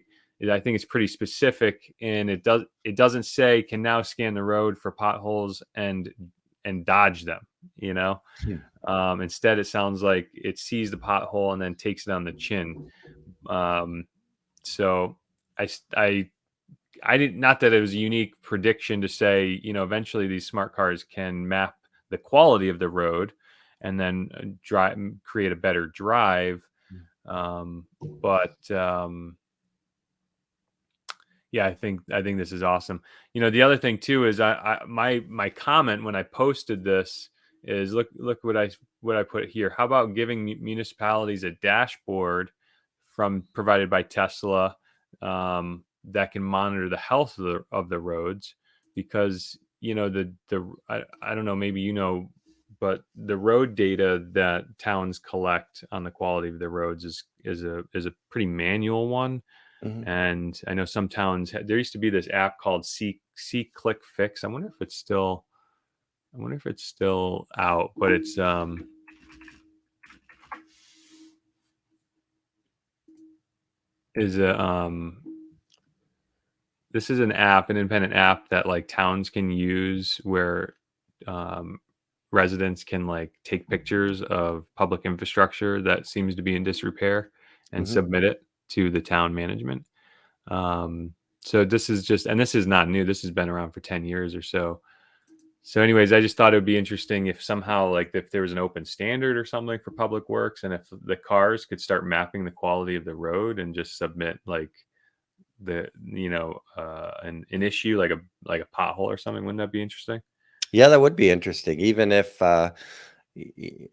I think it's pretty specific, and it doesn't say can now scan the road for potholes and dodge them. Instead, it sounds like it sees the pothole and then takes it on the chin. So I didn't, not that it was a unique prediction to say, eventually these smart cars can map the quality of the road and then create a better drive. Yeah, I think this is awesome. The other thing too is my comment when I posted this is look what I put here. How about giving municipalities a dashboard provided by Tesla that can monitor the health of the roads, because I don't know, maybe but the road data that towns collect on the quality of the roads is a pretty manual one. Mm-hmm. And I know some towns, there used to be this app called See Click Fix. I wonder if it's still out, but it's this is an app, an independent app that like towns can use where residents can like take pictures of public infrastructure that seems to be in disrepair and Mhm. submit it to the town management. So this is just, and this is not new. This has been around for 10 years or so. So anyways, I just thought it would be interesting if somehow like if there was an open standard or something for public works, and if the cars could start mapping the quality of the road and just submit like the, an issue like a pothole or something. Wouldn't that be interesting? Yeah, that would be interesting, even if,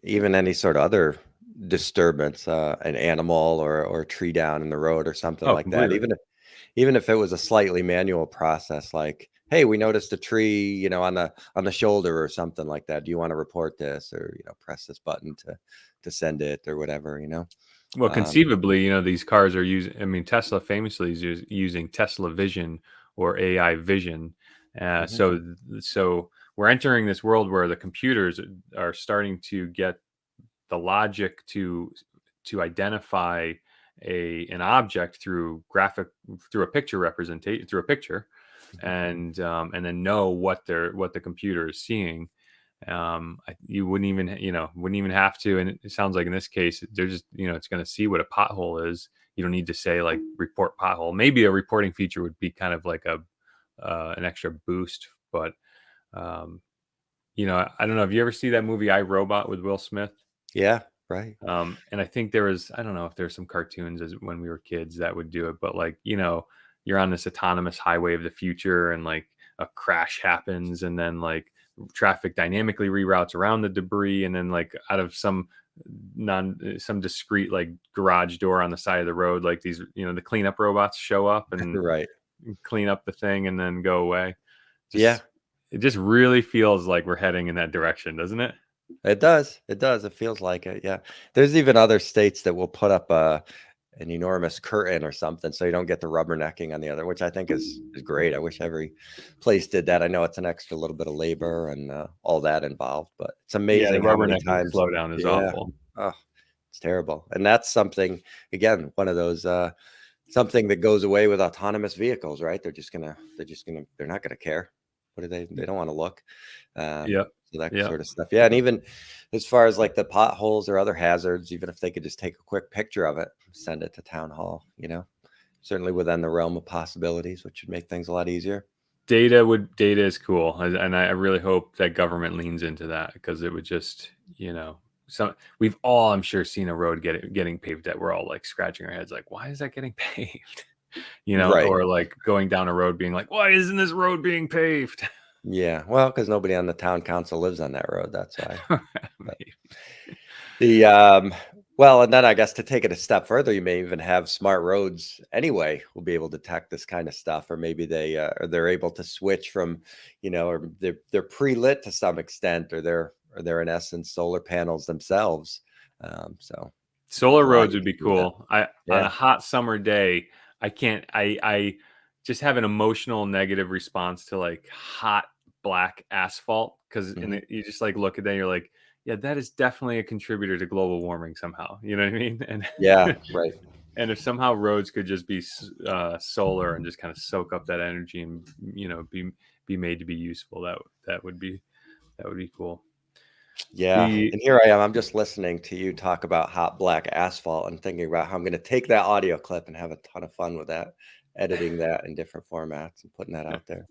even any sort of other disturbance, an animal or a tree down in the road or something Oh, like that, completely. even if it was a slightly manual process, like, "Hey, we noticed a tree, on the shoulder," or something like that. "Do you wanna report this?" Or, press this button to send it or whatever, you know? Well, Um, conceivably, these cars are using, I mean, Tesla famously is using Tesla Vision or AI Vision. mhm, So we're entering this world where the computers are starting to get the logic to identify an object through a picture representation, through a picture, mhm. and then know what the computer is seeing. You wouldn't even have to, and it sounds like in this case they're just, it's going to see what a pothole is. You don't need to say like report pothole. Maybe a reporting feature would be kind of like a an extra boost, but um, I don't know. Have you ever see that movie I, Robot with Will Smith? Yeah, right. And I think there was, I don't know if there's some cartoons as when we were kids that would do it, but like, you're on this autonomous highway of the future and like a crash happens, and then like traffic dynamically reroutes around the debris, and then like out of some discrete like garage door on the side of the road, like these, the cleanup robots show up and Right. clean up the thing and then go away. Yeah. Just It just really feels like we're heading in that direction, doesn't it? It does, it does, it feels like it, yeah. There's even other states that will put up an enormous curtain or something so you don't get the rubbernecking on the other, which I think is great. I wish every place did that. I know it's an extra little bit of labor and, all that involved, but it's Yeah, the amazing how many rubbernecking times. slowdown is Yeah. awful. Oh, it's terrible, and that's something, again, one of those, something that goes away with autonomous vehicles, right? They're not gonna care. What do they don't wanna look. Yep. So that Yep. sort of stuff. Yeah, and even as far as, like, the potholes or other hazards, even if they could just take a quick picture of it, send it to town hall, certainly within the realm of possibilities, which would make things a lot easier. Data is cool, and I really hope that government leans into that, because it would just, some we've all, I'm sure, seen a road getting paved that we're all like scratching our heads like, why is that getting paved? Right. Or like going down a road being like, why isn't this road being paved? Yeah. Well, because nobody on the town council lives on that road, that's why. But Maybe. the, well, and then I guess to take it a step further, you may even have smart roads anyway will be able to detect this kind of stuff, or maybe they're able to switch from, or they're pre-lit to some extent, or they're in essence solar panels themselves. So there's Solar a lot roads you would be can do with that. cool. I On a Yeah. hot summer day, I can't. I just have an emotional negative response to like hot black asphalt, because Mhm. you just like look at that, you're like, yeah, that is definitely a contributor to global warming somehow. You know what I mean? And Yeah. Right. and if somehow roads could just be solar and just kind of soak up that energy and be made to be useful, that would be cool. Yeah, The and here I am, I'm just listening to you talk about hot black asphalt and thinking about how I'm gonna take that audio clip and have a ton of fun with that, editing that in different formats and putting that out there.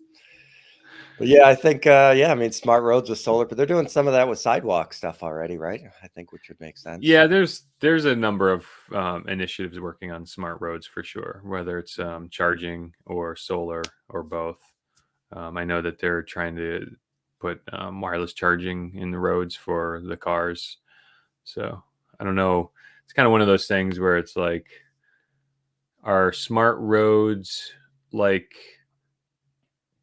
But yeah, I think, yeah, I mean, smart roads with solar, but they're doing some of that with sidewalk stuff already, right? I think, which would make sense. Yeah, there's a number of initiatives working on smart roads for sure, whether it's charging or solar or both. I know that they're trying to put wireless charging in the roads for the cars. So I don't know. It's kind of one of those things where it's like, are smart roads like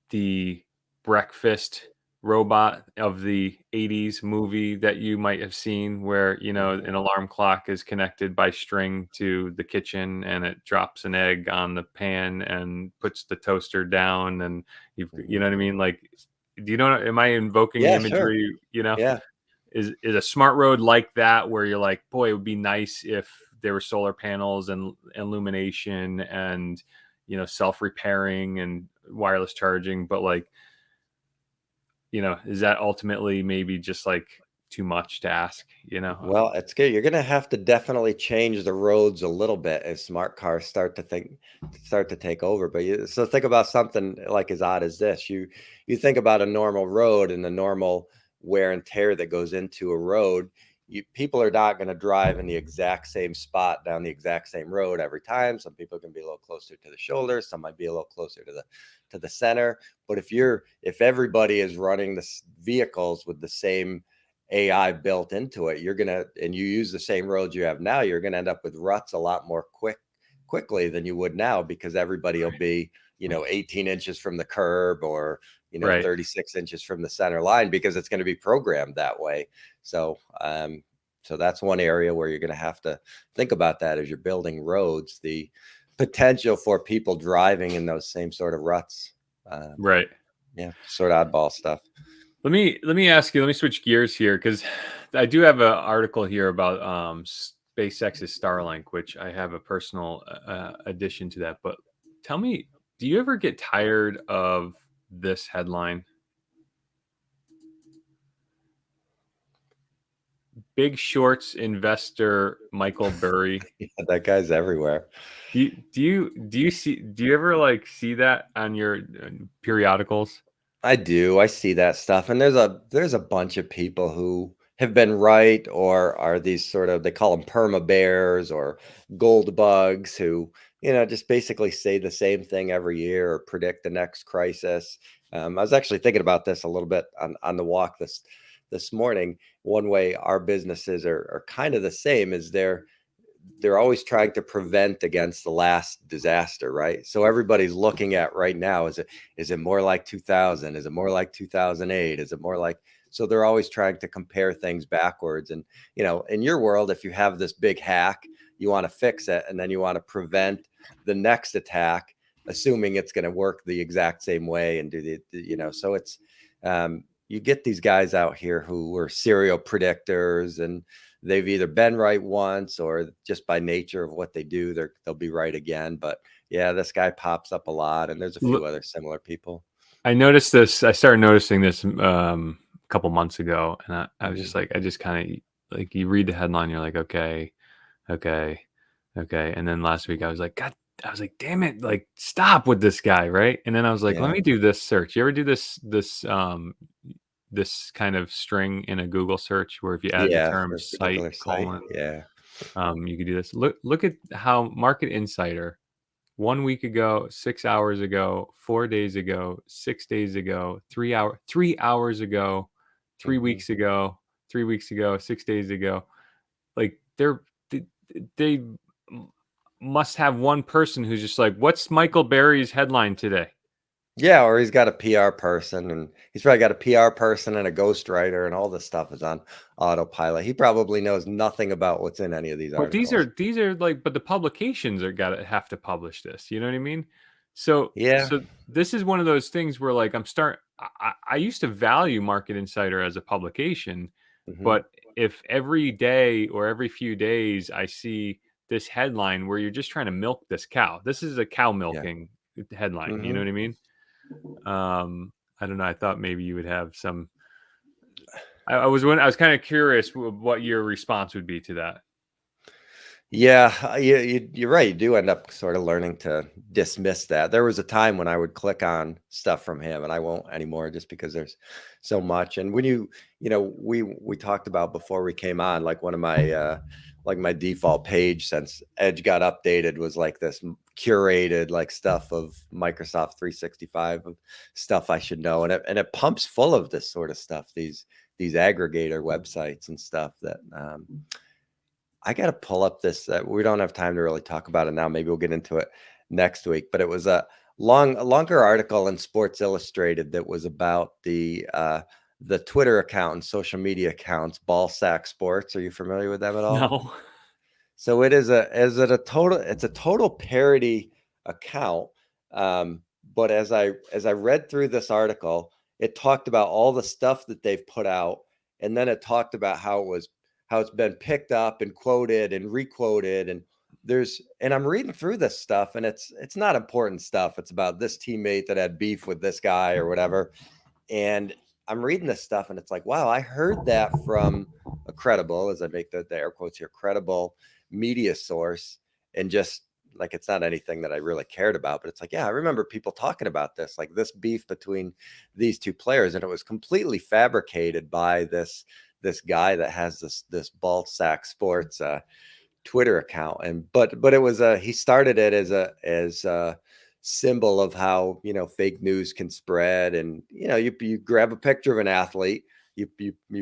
the breakfast robot of the 80s movie that you might have seen, where Mhm. an alarm clock is connected by string to the kitchen and it drops an egg on the pan and puts the toaster down, and you Mhm. know what I mean? Like, do you know, am I invoking the Yeah, sure. imagery? Yeah. Is a smart road like that, where you're like, boy, it would be nice if there were solar panels and illumination and self-repairing and wireless charging, but like, is that ultimately maybe just like too much to ask, Well, it's good. You're gonna have to definitely change the roads a little bit as smart cars start to take over. But so think about something like as odd as this. You think about a normal road and the normal wear and tear that goes into a road. People are not going to drive in the exact same spot down the exact same road every time. Some people can be a little closer to the shoulder. Some might be a little closer to the center. But if everybody is running the vehicles with the same AI built into it, and you use the same roads you have now, you're gonna end up with ruts a lot more quickly than you would now, because everybody will be 18 inches from the curb, or Right. 36 inches from the center line, because it's going to be programmed that way. So so that's one area where you're going to have to think about that as you're building roads, the potential for people driving in those same sort of ruts. Right. Yeah, sort of oddball stuff. Let me ask you. Let me switch gears here, because I do have an article here about SpaceX's Starlink, which I have a personal addition to that. But tell me, do you ever get tired of this headline? Big Shorts investor Michael Burry. Yeah, that guy's everywhere. Do you ever like see that on your periodicals? I do. I see that stuff, and there's a bunch of people who have been right, or are these sort of, they call them perma bears or gold bugs, who just basically say the same thing every year or predict the next crisis. I was actually thinking about this a little bit on the walk this morning. One way our businesses are kind of the same is they're always trying to prevent against the last disaster, right? So everybody's looking at right now, is it more like 2000? Is it more like 2008? Is it more like, so they're always trying to compare things backwards. And in your world, if you have this big hack, you want to fix it, and then you want to prevent the next attack, assuming it's going to work the exact same way and do so it's you get these guys out here who are serial predictors, and they've either been right once, or just by nature of what they do, they'll be right again. But yeah, this guy pops up a lot, and there's a few other similar people. I noticed this. I started noticing this a couple months ago, and I was just like, I just kind of like, you read the headline, you're like, okay, okay, okay, and then last week I was like, God, I was like, damn it, like stop with this guy, right? And then I was like, let Yeah. me do this search. You ever do this kind of string in a Google search, where if you add the term For a site particular site. colon, Yeah. you could do this. Look at how Market Insider 1 week ago, 6 hours ago, 4 days ago, 6 days ago, 3 hours ago, 3 weeks ago, 3 weeks ago, 6 days ago. Like they must have one person who's just like, what's Michael Burry's headline today? Yeah, or he's got a PR person, and he's probably got a PR person and a ghostwriter, and all this stuff is on autopilot. He probably knows nothing about what's in any of these But articles. these are like, but the publications are gotta have to publish this. You know what I mean? So Yeah. this is one of those things where like I used to value Market Insider as a publication, hmm but if every day or every few days I see this headline where you're just trying to milk this cow, this is a cow Yeah. milking headline. You know hmm what I mean? I don't know. I thought maybe you would have some. I was kind of curious what your response would be to that. Yeah, you're right. You do end up sort of learning to dismiss that. There was a time when I would click on stuff from him, and I won't anymore, just because there's so much. And when we talked about before we came on, like one of my like my default page since Edge got updated was like this curated like stuff of Microsoft 365 of stuff I should know, and it pumps full of this sort of stuff. These aggregator websites and stuff that. I got to pull up this. We don't have time to really talk about it now. Maybe we'll get into it next week. But it was a longer article in Sports Illustrated that was about the Twitter account and social media accounts, Ballsack Sports. Are you familiar with them at all? No. So it's a total parody account. But as I read through this article, it talked about all the stuff that they've put out, and then it talked about how it's been picked up and quoted and requoted, and and I'm reading through this stuff, and it's not important stuff. It's about this teammate that had beef with this guy or whatever. And I'm reading this stuff, and it's like, wow, I heard that from a credible, as I make the air quotes here, credible media source, and just like, it's not anything that I really cared about, but it's like, yeah, I remember people talking about this, like this beef between these two players, and it was completely fabricated by this guy that has this Ball Sack Sports Twitter account. And but it was he started it as a symbol of how, fake news can spread. And you grab a picture of an athlete, you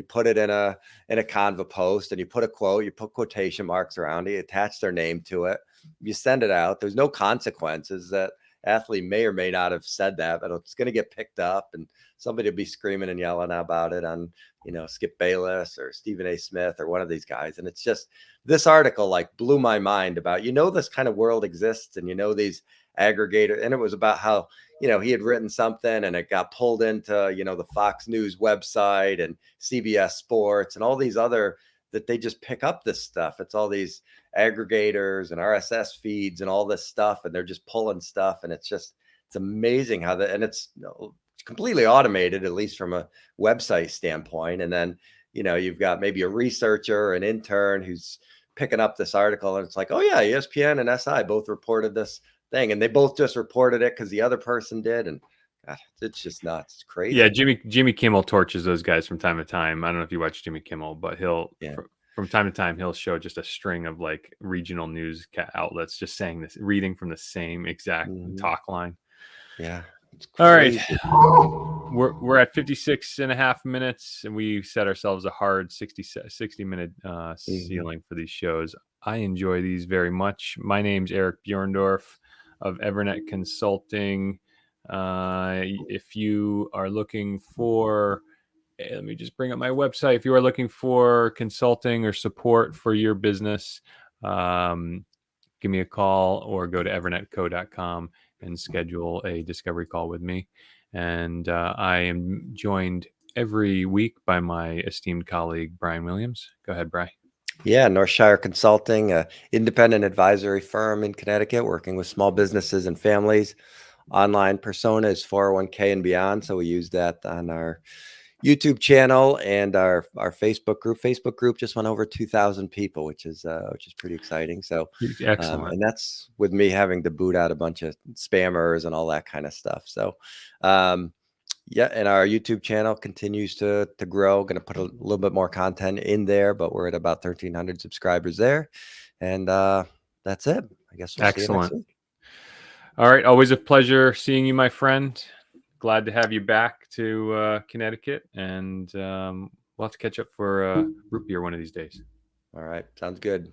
put it in a Canva post, and you put a quote, you put quotation marks around it, you attach their name to it, you send it out. There's no consequences. That athlete may or may not have said that, but it's going to get picked up, and somebody will be screaming and yelling about it on, Skip Bayless or Stephen A. Smith or one of these guys. And it's just, this article like blew my mind about, this kind of world exists, and these aggregator. And it was about how, he had written something, and it got pulled into, the Fox News website and CBS Sports and all these other, that they just pick up this stuff. It's all these aggregators and RSS feeds and all this stuff, and they're just pulling stuff. And it's amazing how and it's completely automated, at least from a website standpoint. And then, you've got maybe a researcher, an intern who's picking up this article, and it's like, oh yeah, ESPN and SI both reported this thing, and they both just reported it because the other person did. And God, it's just nuts. It's crazy. Yeah, Jimmy Kimmel torches those guys from time to time. I don't know if you watch Jimmy Kimmel, but from time to time he'll show just a string of like regional news outlets just saying this, reading from the same exact talk line. Yeah. All right. We're at 56 and a half minutes, and we set ourselves a hard 60 minute ceiling for these shows. I enjoy these very much. My name's Eric Buhrendorf of EVERNET Consulting. If you are looking for, let me just bring up my website. If you are looking for consulting or support for your business, give me a call or go to evernetco.com and schedule a discovery call with me. And I am joined every week by my esteemed colleague, Brian Williams. Go ahead, Brian. Yeah, Northshire Consulting, an independent advisory firm in Connecticut, working with small businesses and families. Online persona is 401k and beyond. So we use that on our YouTube channel and our Facebook group. Facebook group just went over 2,000 people, which is pretty exciting. So excellent. And that's with me having to boot out a bunch of spammers and all that kind of stuff. So yeah, and our YouTube channel continues to grow. Going to put a little bit more content in there, but we're at about 1,300 subscribers there. And that's it. I guess we'll see you next week. All right. Always a pleasure seeing you, my friend. Glad to have you back to Connecticut, and we'll have to catch up for root beer one of these days. All right. Sounds good.